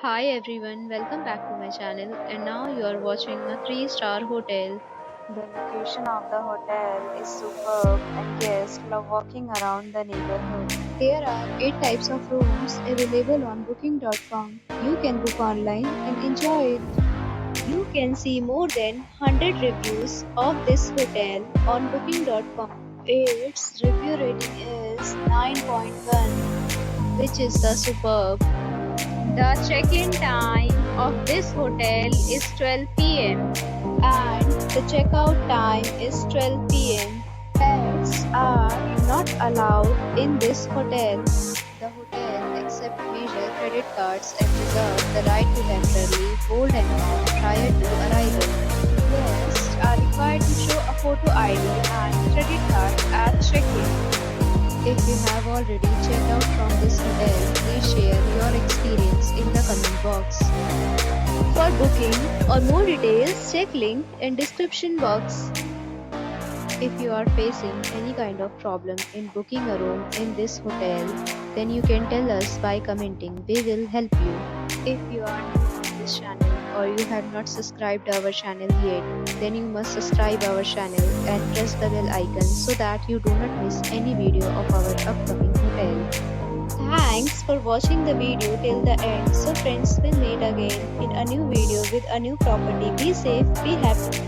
Hi everyone, welcome back to my channel and now you are watching a 3-star hotel. The location of the hotel is superb and guests love walking around the neighborhood. There are 8 types of rooms available on booking.com. You can book online and enjoy it. You can see more than 100 reviews of this hotel on booking.com. Its review rating is 9.1, which is the superb. The check-in time of this hotel is 12 p.m. and the checkout time is 12 p.m. Pets are not allowed in this hotel. The hotel accepts major credit cards and reserves the right to temporarily hold an amount prior to arrival. Guests are required to show a photo ID and credit card at check-in. If you have already checked out from this hotel, please share your experience in the comment box. For booking or more details, check link in description box. If you are facing any kind of problem in booking a room in this hotel, then you can tell us by commenting. We will help you. If you are new on this channel or you have not subscribed our channel yet, then you must subscribe our channel and press the bell icon so that you do not miss any video of our upcoming hotel. Thanks for watching the video till the end. So friends, will meet again in a new video with a new property. Be safe, be happy.